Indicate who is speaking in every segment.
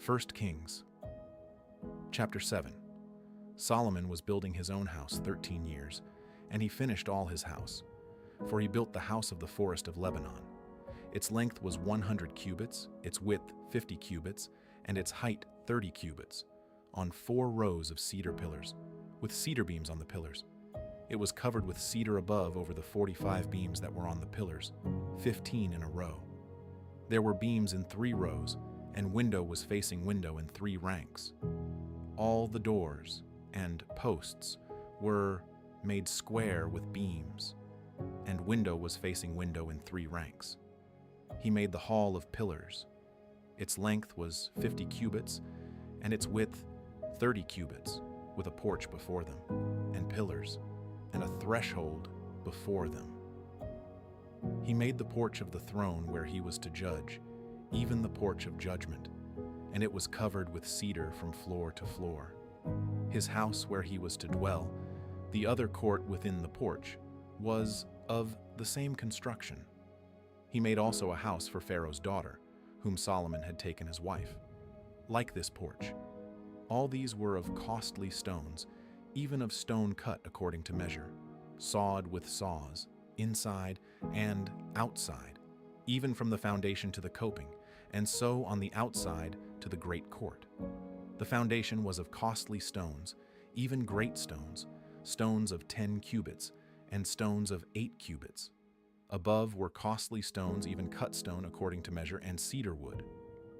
Speaker 1: 1 Kings. Chapter 7. Solomon was building his own house 13 years, and he finished all his house. For he built the house of the forest of Lebanon. Its length was 100 cubits, its width 50 cubits, and its height 30 cubits, on 4 rows of cedar pillars, with cedar beams on the pillars. It was covered with cedar above over the 45 beams that were on the pillars, 15 in a row. There were beams in 3 rows, and window was facing window in 3 ranks. All the doors and posts were made square with beams, and window was facing window in 3 ranks. He made the hall of pillars. Its length was 50 cubits, and its width 30 cubits, with a porch before them, and pillars, and a threshold before them. He made the porch of the throne where he was to judge, even the porch of judgment, and it was covered with cedar from floor to floor. His house where he was to dwell, the other court within the porch, was of the same construction. He made also a house for Pharaoh's daughter, whom Solomon had taken as wife, like this porch. All these were of costly stones, even of stone cut according to measure, sawed with saws, inside and outside, even from the foundation to the coping, and so on the outside to the great court. The foundation was of costly stones, even great stones, stones of 10 cubits, and stones of 8 cubits. Above were costly stones, even cut stone according to measure, and cedar wood.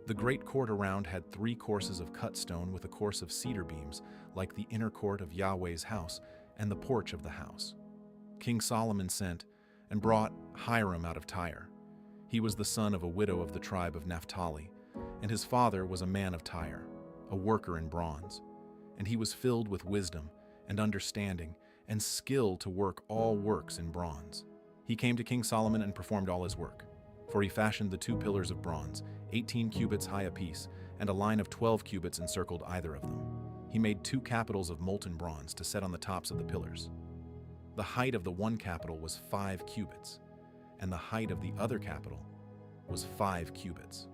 Speaker 1: The great court around had 3 courses of cut stone with a course of cedar beams, like the inner court of Yahweh's house and the porch of the house. King Solomon sent and brought Hiram out of Tyre. He was the son of a widow of the tribe of Naphtali, and his father was a man of Tyre, a worker in bronze. And he was filled with wisdom and understanding and skill to work all works in bronze. He came to King Solomon and performed all his work. For he fashioned the 2 pillars of bronze, 18 cubits high apiece, and a line of 12 cubits encircled either of them. He made 2 capitals of molten bronze to set on the tops of the pillars. The height of the one capital was 5 cubits, and the height of the other capital was 5 cubits.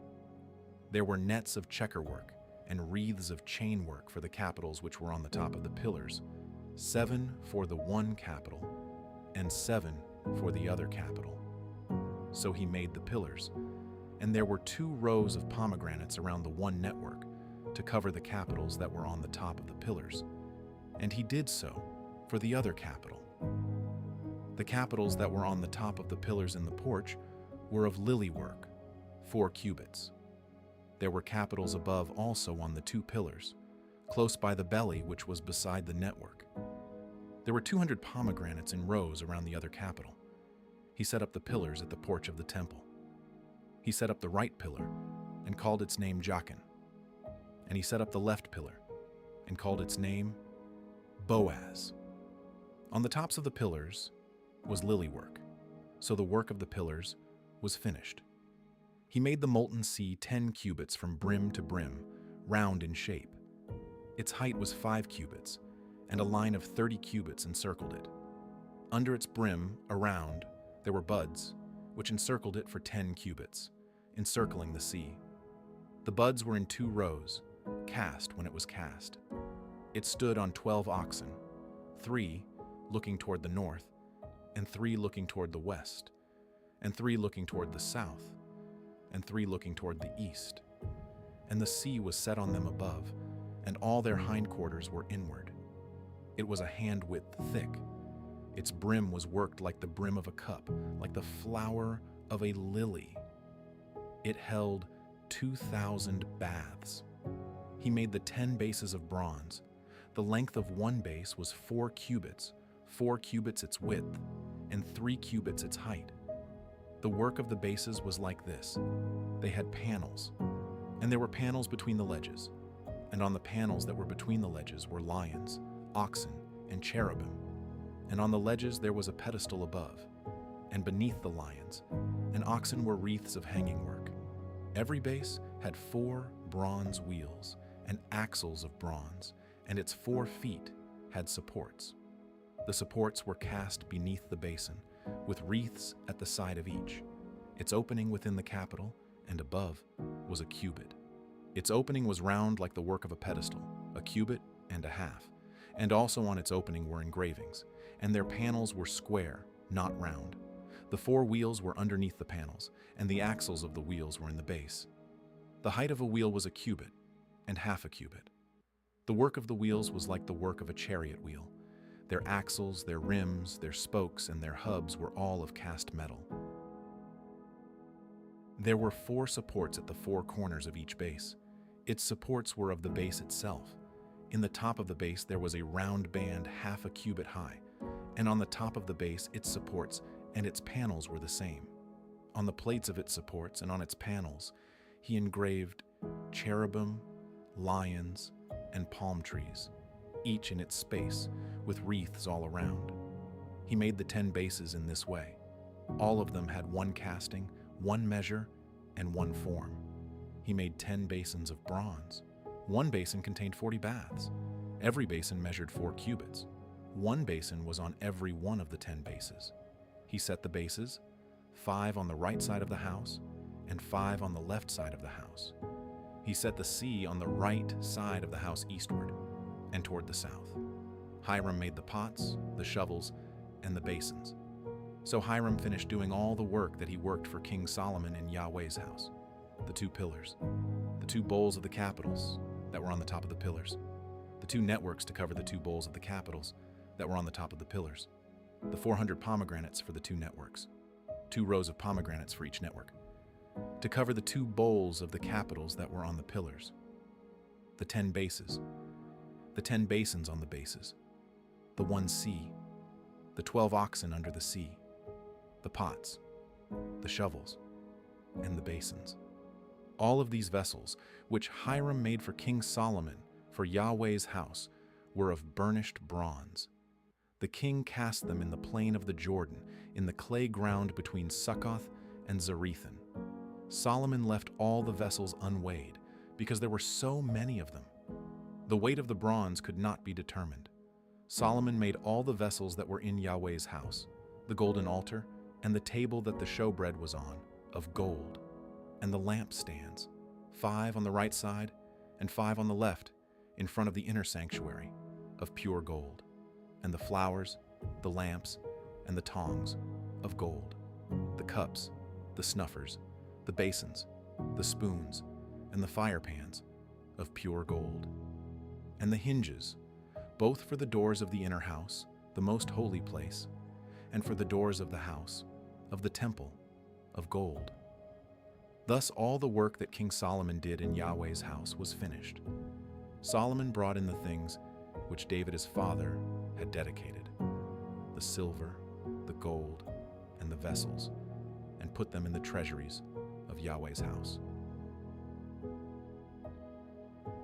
Speaker 1: There were nets of checkerwork and wreaths of chain work for the capitals which were on the top of the pillars, 7 for the one capital, and 7 for the other capital. So he made the pillars, and there were 2 rows of pomegranates around the one network to cover the capitals that were on the top of the pillars, and he did so for the other capital. The capitals that were on the top of the pillars in the porch were of lily work, 4 cubits. There were capitals above also on the 2 pillars, close by the belly which was beside the network. There were 200 pomegranates in rows around the other capital. He set up the pillars at the porch of the temple. He set up the right pillar and called its name Jachin. And he set up the left pillar and called its name Boaz. On the tops of the pillars was lily work, so the work of the pillars was finished. He made the molten sea 10 cubits from brim to brim, round in shape. Its height was 5 cubits, and a line of 30 cubits encircled it. Under its brim, around, there were buds, which encircled it for 10 cubits, encircling the sea. The buds were in 2 rows, cast when it was cast. It stood on 12 oxen, 3 looking toward the north, and 3 looking toward the west, and 3 looking toward the south, and 3 looking toward the east. And the sea was set on them above, and all their hindquarters were inward. It was a hand-width thick. Its brim was worked like the brim of a cup, like the flower of a lily. It held 2,000 baths. He made the 10 bases of bronze. The length of one base was 4 cubits, 4 cubits its width, and 3 cubits its height. The work of the bases was like this. They had panels, and there were panels between the ledges. And on the panels that were between the ledges were lions, oxen, and cherubim. And on the ledges there was a pedestal above, and beneath the lions and oxen were wreaths of hanging work. Every base had 4 bronze wheels and axles of bronze, and its 4 feet had supports. The supports were cast beneath the basin, with wreaths at the side of each. Its opening within the capital and above was a cubit. Its opening was round like the work of a pedestal, a cubit and a half, and also on its opening were engravings, and their panels were square, not round. The 4 wheels were underneath the panels, and the axles of the wheels were in the base. The height of a wheel was a cubit, and half a cubit. The work of the wheels was like the work of a chariot wheel. Their axles, their rims, their spokes, and their hubs were all of cast metal. There were 4 supports at the 4 corners of each base. Its supports were of the base itself. In the top of the base there was a round band half a cubit high, and on the top of the base its supports and its panels were the same. On the plates of its supports and on its panels he engraved cherubim, lions, and palm trees, each in its space, with wreaths all around. He made the 10 bases in this way. All of them had 1 casting, 1 measure, and 1 form. He made 10 basins of bronze. 1 basin contained 40 baths. Every basin measured 4 cubits. 1 basin was on every one of the 10 bases. He set the bases, 5 on the right side of the house, and 5 on the left side of the house. He set the sea on the right side of the house eastward and toward the south. Hiram made the pots, the shovels, and the basins. So Hiram finished doing all the work that he worked for King Solomon in Yahweh's house. The 2 pillars, the 2 bowls of the capitals that were on the top of the pillars, the 2 networks to cover the 2 bowls of the capitals that were on the top of the pillars, the 400 pomegranates for the 2 networks, 2 rows of pomegranates for each network, to cover the 2 bowls of the capitals that were on the pillars, the 10 bases, the 10 basins on the bases, the 1 sea, the 12 oxen under the sea, the pots, the shovels, and the basins. All of these vessels, which Hiram made for King Solomon for Yahweh's house, were of burnished bronze. The king cast them in the plain of the Jordan, in the clay ground between Succoth and Zarethan. Solomon left all the vessels unweighed, because there were so many of them. The weight of the bronze could not be determined. Solomon made all the vessels that were in Yahweh's house, the golden altar, and the table that the showbread was on, of gold, and the lampstands, 5 on the right side and 5 on the left, in front of the inner sanctuary, of pure gold, and the flowers, the lamps, and the tongs, of gold, the cups, the snuffers, the basins, the spoons, and the fire pans, of pure gold, and the hinges, both for the doors of the inner house, the most holy place, and for the doors of the house, of the temple, of gold. Thus all the work that King Solomon did in Yahweh's house was finished. Solomon brought in the things which David his father had dedicated, the silver, the gold, and the vessels, and put them in the treasuries of Yahweh's house.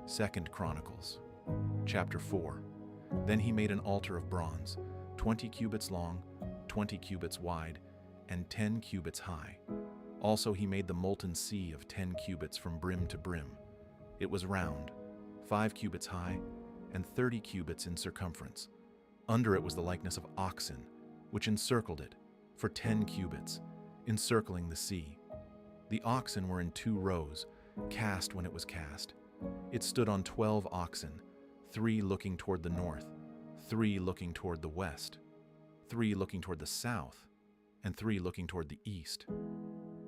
Speaker 1: 2 Chronicles Chapter 4. Then he made an altar of bronze, 20 cubits long, 20 cubits wide, and 10 cubits high. Also he made the molten sea of 10 cubits from brim to brim. It was round, 5 cubits high, and 30 cubits in circumference. Under it was the likeness of oxen, which encircled it, for 10 cubits, encircling the sea. The oxen were in 2 rows, cast when it was cast. It stood on 12 oxen, 3 looking toward the north, 3 looking toward the west, 3 looking toward the south, and 3 looking toward the east.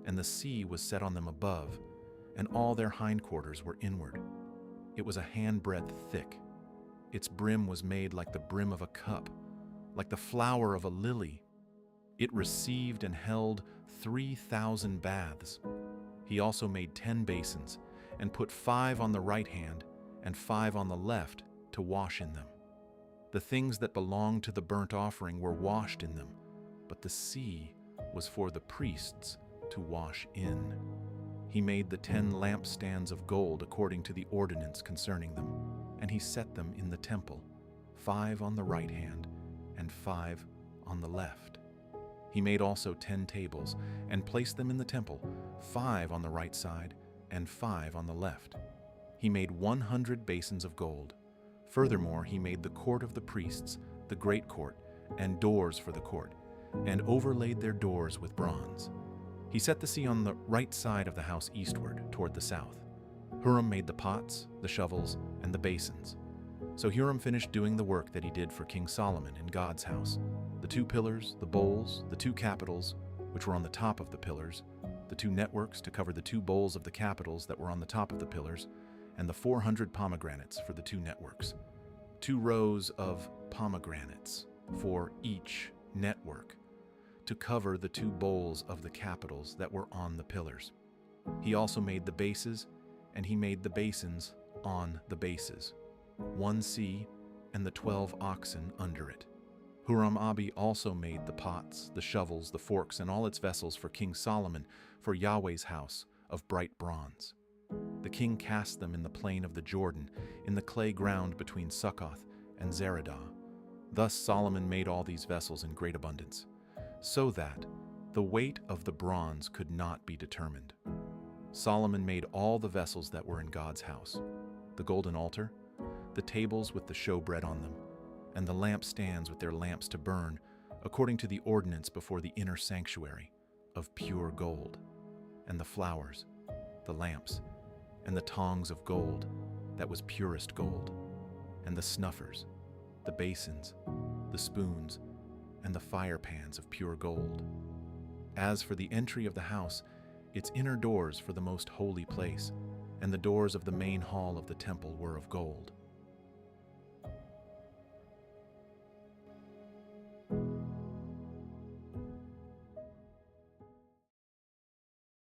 Speaker 1: And the sea was set on them above, and all their hindquarters were inward. It was a handbreadth thick. Its brim was made like the brim of a cup, like the flower of a lily. It received and held 3,000 baths. He also made 10 basins, and put 5 on the right hand and 5 on the left to wash in them. The things that belonged to the burnt offering were washed in them, but the sea was for the priests to wash in. He made the 10 lampstands of gold according to the ordinance concerning them, and he set them in the temple, 5 on the right hand and 5 on the left. He made also 10 tables, and placed them in the temple, 5 on the right side and 5 on the left. He made 100 basins of gold. Furthermore, he made the court of the priests, the great court, and doors for the court, and overlaid their doors with bronze. He set the sea on the right side of the house eastward, toward the south. Huram made the pots, the shovels, and the basins. So Huram finished doing the work that he did for King Solomon in God's house: the 2 pillars, the bowls, the 2 capitals, which were on the top of the pillars, the 2 networks to cover the 2 bowls of the capitals that were on the top of the pillars, and the 400 pomegranates for the 2 networks. 2 rows of pomegranates for each network to cover the 2 bowls of the capitals that were on the pillars. He also made the bases, and he made the basins on the bases, 1 sea and the 12 oxen under it. Huram-Abi also made the pots, the shovels, the forks, and all its vessels for King Solomon for Yahweh's house of bright bronze. The king cast them in the plain of the Jordan, in the clay ground between Succoth and Zeradah. Thus Solomon made all these vessels in great abundance, so that the weight of the bronze could not be determined. Solomon made all the vessels that were in God's house: the golden altar, the tables with the showbread on them, and the lampstands with their lamps to burn, according to the ordinance before the inner sanctuary, of pure gold, and the flowers, the lamps, and the tongs of gold that was purest gold, and the snuffers, the basins, the spoons, and the fire pans of pure gold. As for the entry of the house, its inner doors for the most holy place, and the doors of the main hall of the temple were of gold.